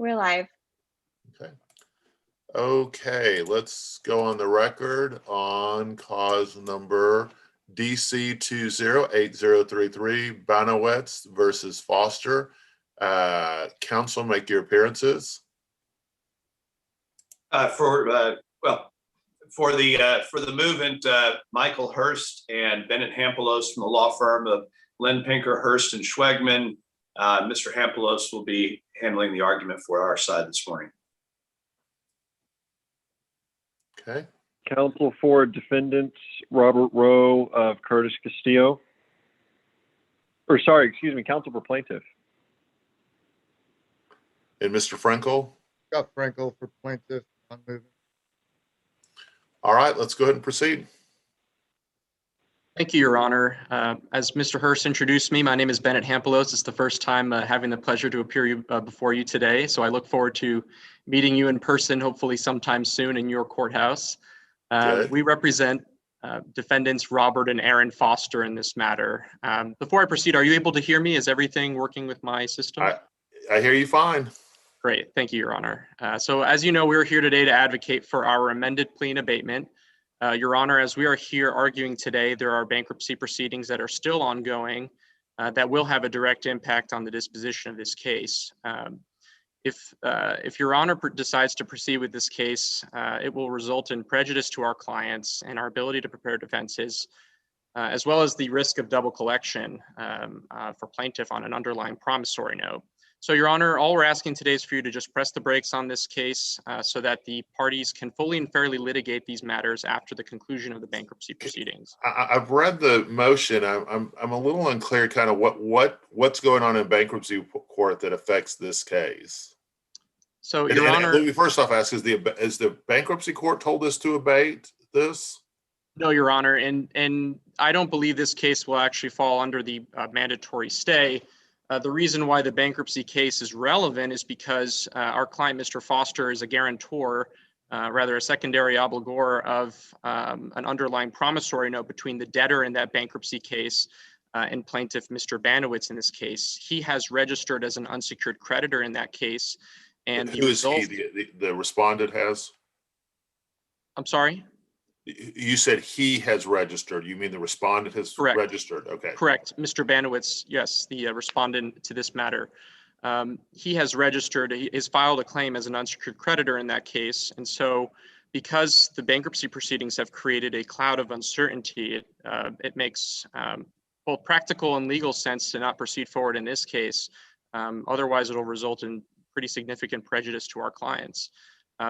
We're live. Okay. Okay, let's go on the record on cause number DC 208033, Banowitz versus Foster. Counsel, make your appearances. For the movement, Michael Hurst and Bennett Hampelos from the law firm of Len Pinker, Hurst and Schwegman. Mr. Hampelos will be handling the argument for our side this morning. Okay. Counsel for defendants, Robert Rowe of Curtis Castillo. Or sorry, excuse me, counsel for plaintiff. And Mr. Frankel? Scott Frankel for plaintiff on movement. All right, let's go ahead and proceed. Thank you, Your Honor. As Mr. Hurst introduced me, my name is Bennett Hampelos. It's the first time having the pleasure to appear before you today. So I look forward to meeting you in person, hopefully sometime soon in your courthouse. We represent defendants Robert and Aaron Foster in this matter. Before I proceed, are you able to hear me? Is everything working with my system? I hear you fine. Great, thank you, Your Honor. So as you know, we're here today to advocate for our amended plea and abatement. Your Honor, as we are here arguing today, there are bankruptcy proceedings that are still ongoing that will have a direct impact on the disposition of this case. If Your Honor decides to proceed with this case, it will result in prejudice to our clients and our ability to prepare defenses, as well as the risk of double collection for plaintiff on an underlying promissory note. So Your Honor, all we're asking today is for you to just press the brakes on this case so that the parties can fully and fairly litigate these matters after the conclusion of the bankruptcy proceedings. I've read the motion. I'm a little unclear kind of what's going on in bankruptcy court that affects this case. So Your Honor, let me first off ask, is the bankruptcy court told us to abate this? No, Your Honor, and I don't believe this case will actually fall under the mandatory stay. The reason why the bankruptcy case is relevant is because our client, Mr. Foster, is a guarantor, rather a secondary obligor of an underlying promissory note between the debtor in that bankruptcy case and plaintiff, Mr. Banowitz, in this case. He has registered as an unsecured creditor in that case. And who is he? The respondent has? I'm sorry? You said he has registered. You mean the respondent has registered? Okay. Correct. Mr. Banowitz, yes, the respondent to this matter. He has registered, he has filed a claim as an unsecured creditor in that case. And so because the bankruptcy proceedings have created a cloud of uncertainty, it makes both practical and legal sense to not proceed forward in this case. Otherwise, it'll result in pretty significant prejudice to our clients.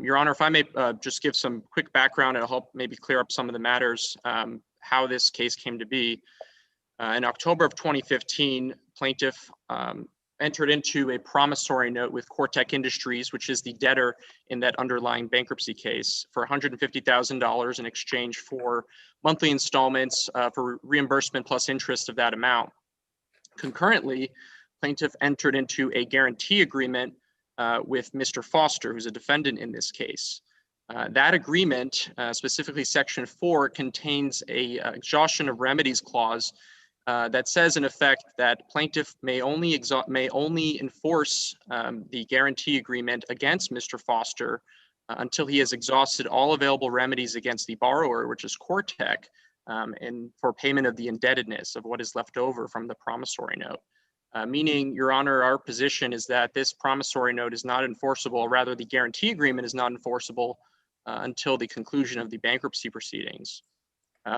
Your Honor, if I may just give some quick background, it'll help maybe clear up some of the matters, how this case came to be. In October of 2015, plaintiff entered into a promissory note with Cortec Industries, which is the debtor in that underlying bankruptcy case, for $150,000 in exchange for monthly installments for reimbursement plus interest of that amount. Concurrently, plaintiff entered into a guarantee agreement with Mr. Foster, who's a defendant in this case. That agreement, specifically Section 4, contains a exhaustion of remedies clause that says, in effect, that plaintiff may only enforce the guarantee agreement against Mr. Foster until he has exhausted all available remedies against the borrower, which is Cortec, and for payment of the indebtedness of what is left over from the promissory note. Meaning, Your Honor, our position is that this promissory note is not enforceable, or rather the guarantee agreement is not enforceable until the conclusion of the bankruptcy proceedings.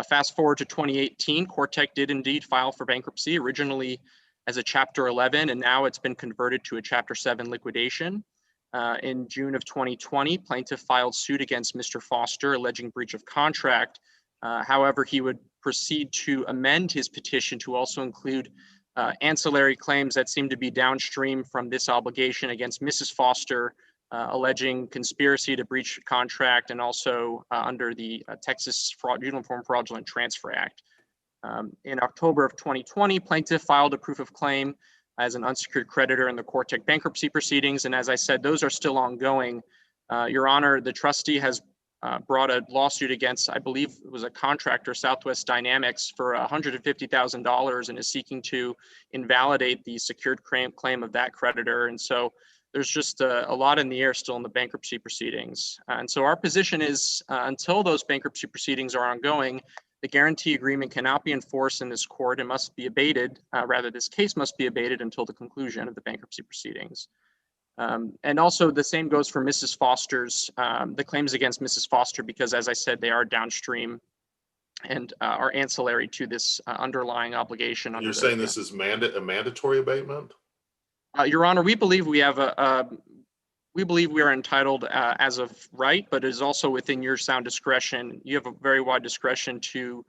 Fast forward to 2018, Cortec did indeed file for bankruptcy, originally as a Chapter 11, and now it's been converted to a Chapter 7 liquidation. In June of 2020, plaintiff filed suit against Mr. Foster, alleging breach of contract. However, he would proceed to amend his petition to also include ancillary claims that seem to be downstream from this obligation against Mrs. Foster, alleging conspiracy to breach contract and also under the Texas Uniform Fraudulent Transfer Act. In October of 2020, plaintiff filed a proof of claim as an unsecured creditor in the Cortec bankruptcy proceedings. And as I said, those are still ongoing. Your Honor, the trustee has brought a lawsuit against, I believe it was a contractor, Southwest Dynamics, for $150,000 and is seeking to invalidate the secured claim of that creditor. And so there's just a lot in the air still in the bankruptcy proceedings. And so our position is until those bankruptcy proceedings are ongoing, the guarantee agreement cannot be enforced in this court and must be abated. Rather, this case must be abated until the conclusion of the bankruptcy proceedings. And also the same goes for Mrs. Foster's, the claims against Mrs. Foster, because as I said, they are downstream and are ancillary to this underlying obligation. You're saying this is a mandatory abatement? Your Honor, we believe we have we believe we are entitled as of right, but it is also within your sound discretion. You have a very wide discretion to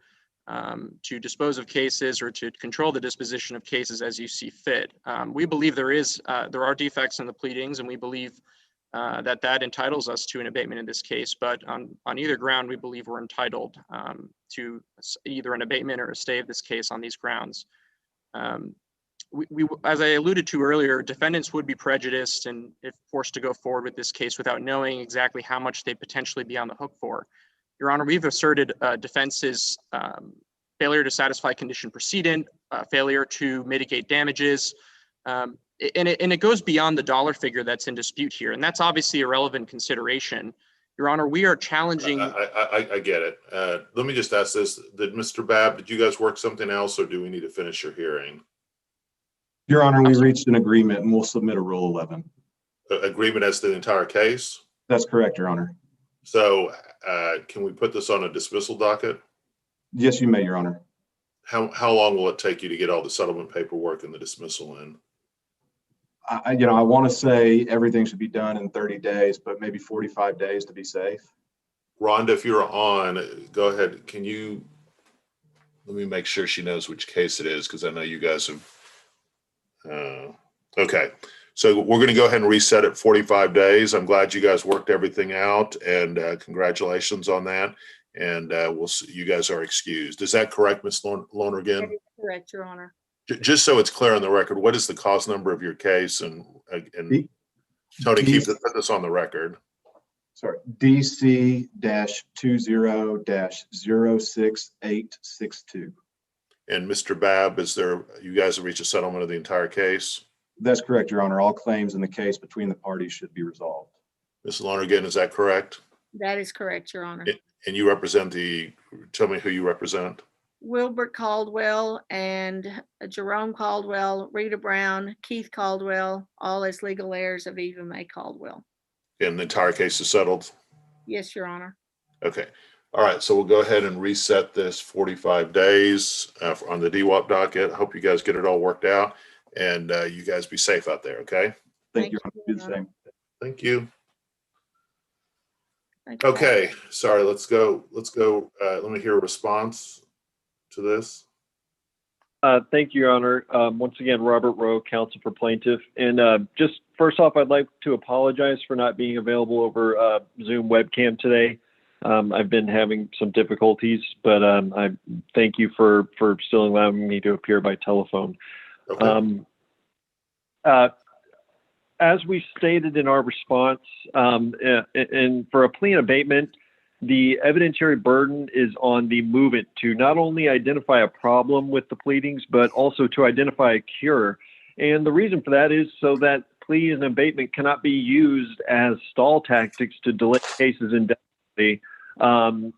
dispose of cases or to control the disposition of cases as you see fit. We believe there are defects in the pleadings, and we believe that entitles us to an abatement in this case. But on either ground, we believe we're entitled to either an abatement or a stay of this case on these grounds. As I alluded to earlier, defendants would be prejudiced and if forced to go forward with this case without knowing exactly how much they potentially be on the hook for. Your Honor, we've asserted defenses, failure to satisfy condition precedent, failure to mitigate damages, and it goes beyond the dollar figure that's in dispute here, and that's obviously a relevant consideration. Your Honor, we are challenging. I get it. Let me just ask this: did Mr. Babb, did you guys work something else, or do we need to finish your hearing? Your Honor, we reached an agreement and we'll submit a Rule 11. Agreement as to the entire case? That's correct, Your Honor. So can we put this on a dismissal docket? Yes, you may, Your Honor. How long will it take you to get all the settlement paperwork and the dismissal in? I want to say everything should be done in 30 days, but maybe 45 days to be safe. Rhonda, if you're on, go ahead. Let me make sure she knows which case it is, because I know you guys have. Okay, so we're going to go ahead and reset it 45 days. I'm glad you guys worked everything out, and congratulations on that. And we'll see, you guys are excused. Is that correct, Ms. Lonergan? That is correct, Your Honor. Just so it's clear on the record, what is the cause number of your case? And Tony, put this on the record. Sorry, DC-20-06862. And Mr. Babb, you guys have reached a settlement of the entire case? That's correct, Your Honor. All claims in the case between the parties should be resolved. Ms. Lonergan, is that correct? That is correct, Your Honor. And you represent tell me who you represent. Wilbert Caldwell and Jerome Caldwell, Rita Brown, Keith Caldwell, all as legal heirs of Eva Mae Caldwell. And the entire case is settled? Yes, Your Honor. Okay. All right. So we'll go ahead and reset this 45 days on the DWAP docket. I hope you guys get it all worked out, and you guys be safe out there. Okay. Thank you. Do the same. Thank you. Thank you. Okay. Sorry. Let's go. Let me hear a response to this. Thank you, Your Honor. Once again, Robert Rowe, counsel for plaintiff. And just first off, I'd like to apologize for not being available over Zoom webcam today. I've been having some difficulties, but I thank you for still allowing me to appear by telephone. Okay. As we stated in our response, and for a plea and abatement, the evidentiary burden is on the movant to not only identify a problem with the pleadings, but also to identify a cure. And the reason for that is so that plea and abatement cannot be used as stall tactics to delay cases indefinitely. And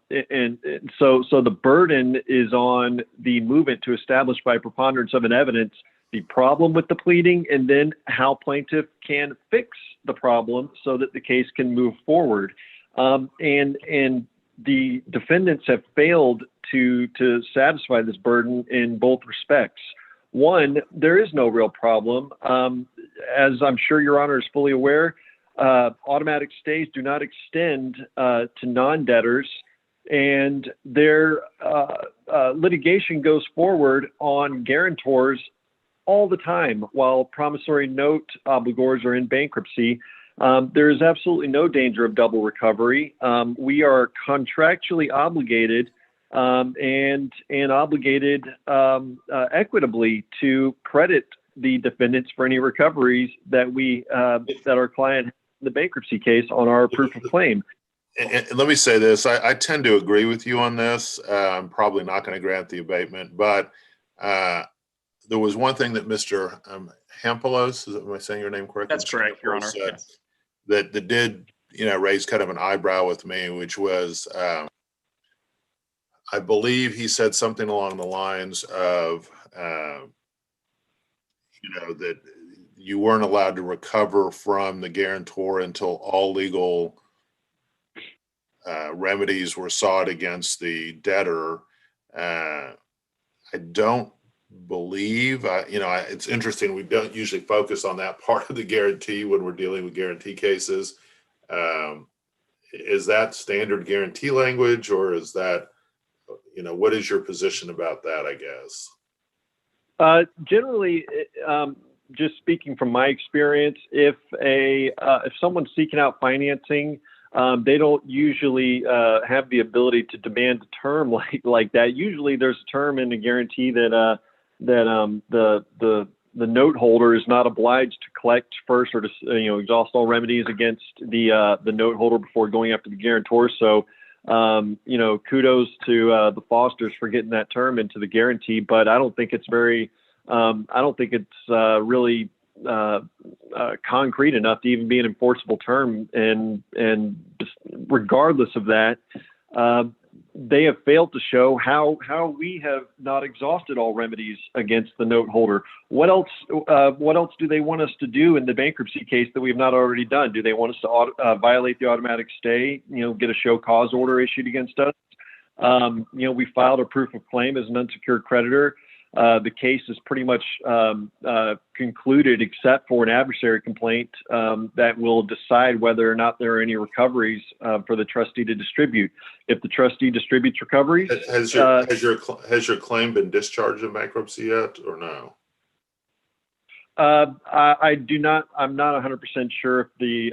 so the burden is on the movant to establish by preponderance of an evidence the problem with the pleading, and then how plaintiff can fix the problem so that the case can move forward. And the defendants have failed to satisfy this burden in both respects. One, there is no real problem. As I'm sure Your Honor is fully aware, automatic stays do not extend to non-debtors, and their litigation goes forward on guarantors all the time while promissory note obligors are in bankruptcy. There is absolutely no danger of double recovery. We are contractually obligated and obligated equitably to credit the defendants for any recoveries that our client had in the bankruptcy case on our proof of claim. And let me say this, I tend to agree with you on this. I'm probably not going to grant the abatement, but there was one thing that Mr. Hampelos, am I saying your name correctly? That's correct, Your Honor. Said Yes. that did, raise kind of an eyebrow with me, which was, I believe he said something along the lines of, that you weren't allowed to recover from the guarantor until all legal remedies were sought against the debtor. I don't believe, it's interesting. We don't usually focus on that part of the guarantee when we're dealing with guarantee cases. Is that standard guarantee language, or is that, what is your position about that, I guess? Generally, just speaking from my experience, if someone's seeking out financing, they don't usually have the ability to demand a term like that. Usually, there's a term in the guarantee that the note holder is not obliged to collect first or to exhaust all remedies against the note holder before going after the guarantor. So kudos to the Fosters for getting that term into the guarantee, but I don't think it's really concrete enough to even be an enforceable term. And just regardless of that, they have failed to show how we have not exhausted all remedies against the note holder. What else do they want us to do in the bankruptcy case that we've not already done? Do they want us to violate the automatic stay, get a show cause order issued against us? We filed a proof of claim as an unsecured creditor. The case is pretty much concluded except for an adversary complaint that will decide whether or not there are any recoveries for the trustee to distribute. If the trustee distributes recoveries, has your claim been discharged in bankruptcy yet, or no? I do not. I'm not 100% sure if the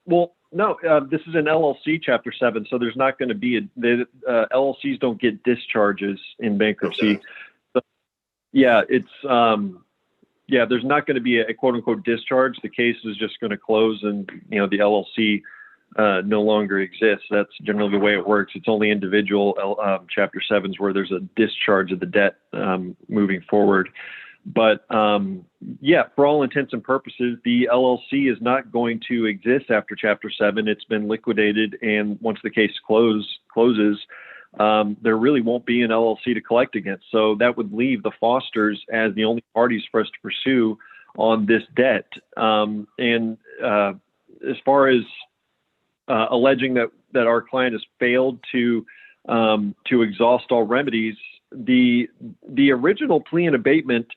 no. This is an LLC Chapter 7, so there's not going to be LLCs don't get discharges in bankruptcy. Okay. Yeah, it's there's not going to be a quote unquote discharge. The case is just going to close, and the LLC no longer exists. That's generally the way it works. It's only individual Chapter 7s where there's a discharge of the debt moving forward. But for all intents and purposes, the LLC is not going to exist after Chapter 7. It's been liquidated, and once the case closes. There really won't be an LLC to collect against. So that would leave the Fosters as the only parties for us to pursue on this debt. And as far as alleging that our client has failed to exhaust all remedies, the original plea and abatement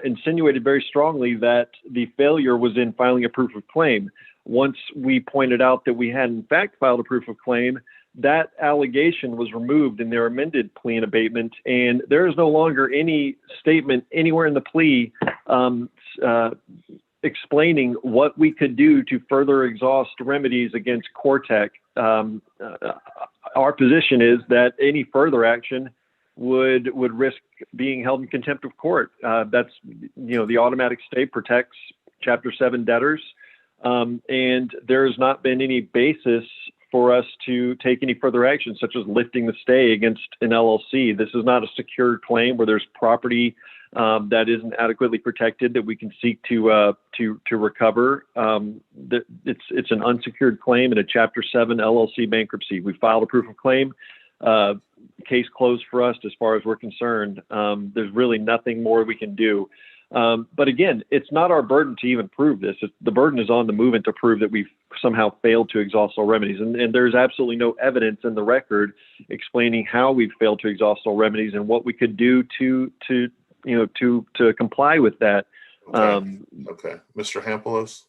insinuated very strongly that the failure was in filing a proof of claim. Once we pointed out that we had in fact filed a proof of claim, that allegation was removed in their amended plea and abatement, and there is no longer any statement anywhere in the plea explaining what we could do to further exhaust remedies against Cortec. Our position is that any further action would risk being held in contempt of court. That's the automatic stay protects Chapter 7 debtors, and there has not been any basis for us to take any further action, such as lifting the stay against an LLC. This is not a secured claim where there's property that isn't adequately protected that we can seek to recover. It's an unsecured claim in a Chapter 7 LLC bankruptcy. We filed a proof of claim. Case closed for us as far as we're concerned. There's really nothing more we can do. But again, it's not our burden to even prove this. The burden is on the movement to prove that we've somehow failed to exhaust all remedies. And there's absolutely no evidence in the record explaining how we've failed to exhaust all remedies and what we could do to comply with that. Okay. Mr. Hampelos?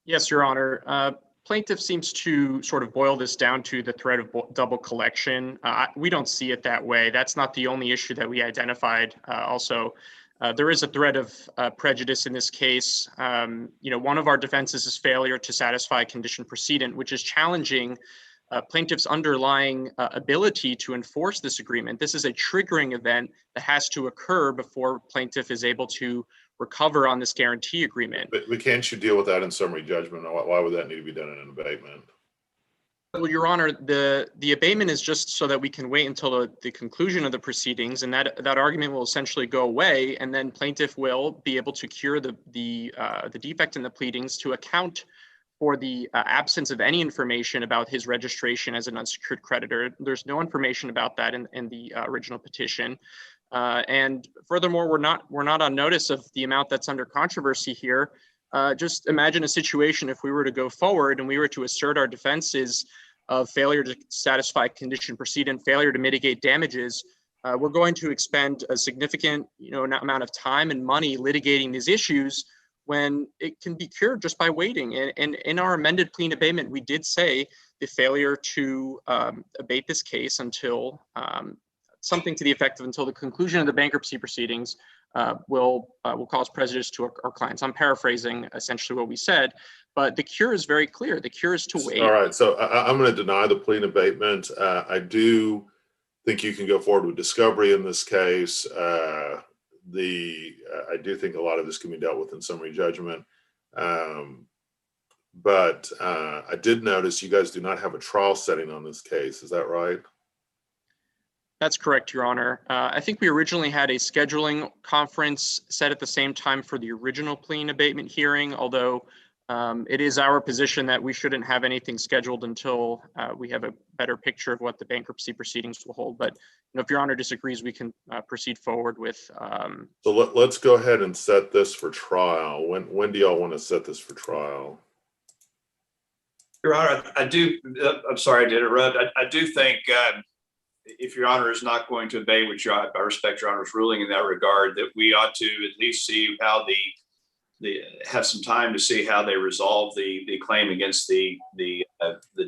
Yes, Your Honor. Plaintiff seems to sort of boil this down to the threat of double collection. We don't see it that way. That's not the only issue that we identified. Also, there is a threat of prejudice in this case. One of our defenses is failure to satisfy condition precedent, which is challenging plaintiff's underlying ability to enforce this agreement. This is a triggering event that has to occur before plaintiff is able to recover on this guarantee agreement. But can't you deal with that in summary judgment? Why would that need to be done in an abatement? Well, Your Honor, the abatement is just so that we can wait until the conclusion of the proceedings, and that argument will essentially go away, and then plaintiff will be able to cure the defect in the pleadings to account for the absence of any information about his registration as an unsecured creditor. There's no information about that in the original petition. And furthermore, we're not on notice of the amount that's under controversy here. Just imagine a situation if we were to go forward and we were to assert our defenses of failure to satisfy condition precedent, failure to mitigate damages. We're going to expend a significant amount of time and money litigating these issues when it can be cured just by waiting. And in our amended plea and abatement, we did say the failure to abate this case until something to the effect of until the conclusion of the bankruptcy proceedings will cause prejudice to our clients. I'm paraphrasing essentially what we said, but the cure is very clear. The cure is to wait. All right, so I'm going to deny the plea and abatement. I do think you can go forward with discovery in this case. I do think a lot of this can be dealt with in summary judgment. But I did notice you guys do not have a trial setting on this case. Is that right? That's correct, Your Honor. I think we originally had a scheduling conference set at the same time for the original plea and abatement hearing, although it is our position that we shouldn't have anything scheduled until we have a better picture of what the bankruptcy proceedings will hold. But if Your Honor disagrees, we can proceed forward with. So let's go ahead and set this for trial. When do y'all want to set this for trial? Your Honor, I'm sorry I did interrupt. I do think if Your Honor is not going to obey, which I respect Your Honor's ruling in that regard, that we ought to at least see how have some time to see how they resolve the claim against the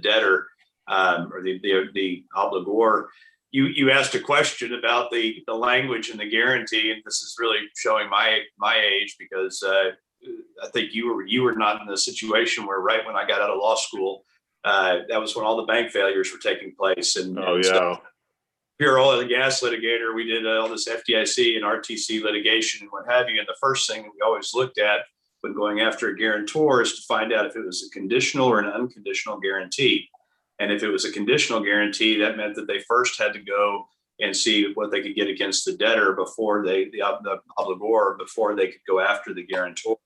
debtor or the obligor. You asked a question about the language and the guarantee, and this is really showing my age because I think you were not in the situation where right when I got out of law school, that was when all the bank failures were taking place. And pure oil and gas litigator, we did all this FDIC and RTC litigation and what have you. And the first thing that we always looked at when going after a guarantor is to find out if it was a conditional or an unconditional guarantee. And if it was a conditional guarantee, that meant that they first had to go and see what they could get against the debtor before the obligor, before they could go after the guarantor.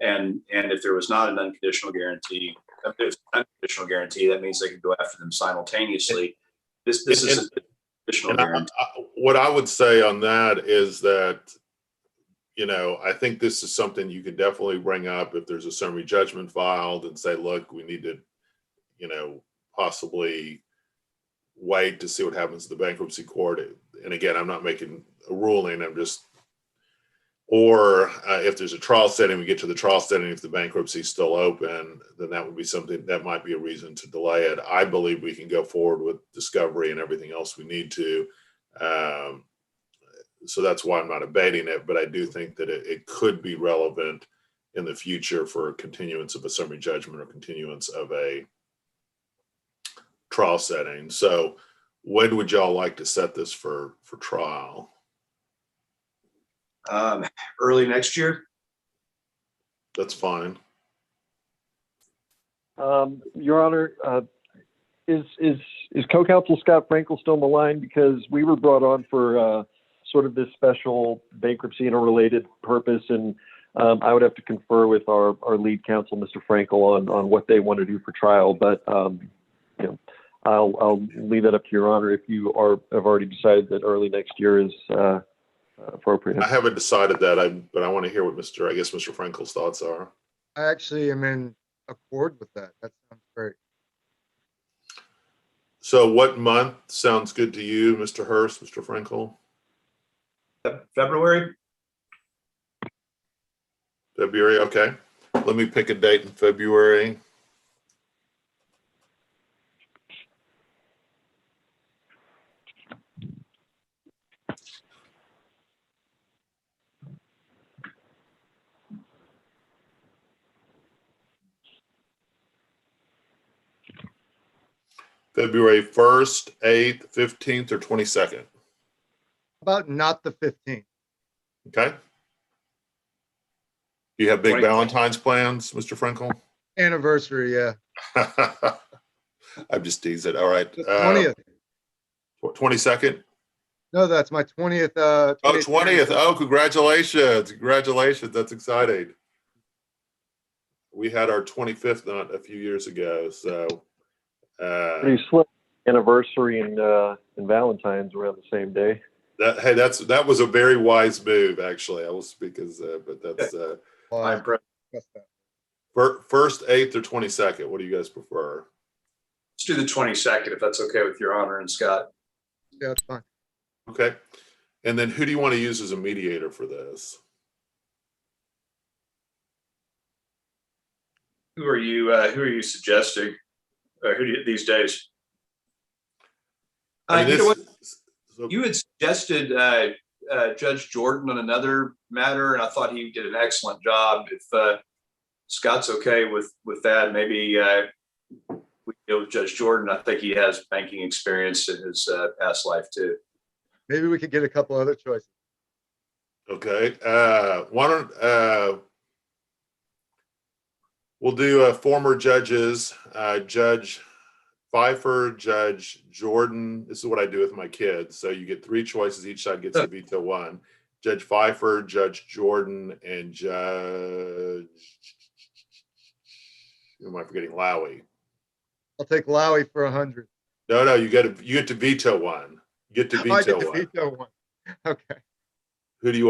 And if there was not an unconditional guarantee, if there's an unconditional guarantee, that means they could go after them simultaneously. This is a conditional guarantee. What I would say on that is that, I think this is something you can definitely bring up if there's a summary judgment filed and say, look, we need to, possibly wait to see what happens to the bankruptcy court. And again, I'm not making a ruling, or if there's a trial setting, we get to the trial setting, if the bankruptcy is still open, then that would be something that might be a reason to delay it. I believe we can go forward with discovery and everything else we need to. So that's why I'm not abating it, but I do think that it could be relevant in the future for continuance of a summary judgment or continuance of a trial setting. So when would y'all like to set this for trial? Early next year. That's fine. Your Honor, is co-counsel Scott Frankel still on the line? Because we were brought on for sort of this special bankruptcy and a related purpose, and I would have to confer with our lead counsel, Mr. Frankel, on what they want to do for trial. But I'll leave that up to Your Honor if you have already decided that early next year is appropriate. I haven't decided that, but I want to hear what Mr. Frankel's thoughts are. I actually am in accord with that. That sounds great. So what month sounds good to you, Mr. Hurst, Mr. Frankel? February. February, okay. Let me pick a date in February. February 1st, 8th, 15th, or 22nd? About not the 15th. Okay. Do you have big 20th. Valentine's plans, Mr. Frankel? Anniversary, yeah. I'm just teasing. All right. The 20th. 22nd? No, that's my 20th. Oh, 20th. Oh, congratulations. Congratulations. That's exciting. We had our 25th not a few years ago. So, Pretty slick. Anniversary and Valentine's were on the same day. that was a very wise move, actually. I will speak as, but that's I'm impressed. first, 8th, or 22nd. What do you guys prefer? Let's do the 22nd, if that's okay with Your Honor and Scott. Yeah, that's fine. Okay. And then who do you want to use as a mediator for this? Who are you suggesting? These days? I mean, You know what? so- You had suggested Judge Jordan on another matter, and I thought he did an excellent job. If Scott's okay with that, maybe we go with Judge Jordan. I think he has banking experience in his past life too. Maybe we could get a couple other choices. Okay. Why don't we'll do former judges, Judge Pfeiffer, Judge Jordan. This is what I do with my kids. So you get 3 choices. Each side gets to veto 1. Judge Pfeiffer, Judge Jordan, and Judge, who am I forgetting? Lowy. I'll take Lowy for 100. No, you get to veto 1. You get to Oh, I veto get to 1. veto one. Okay. Who do you want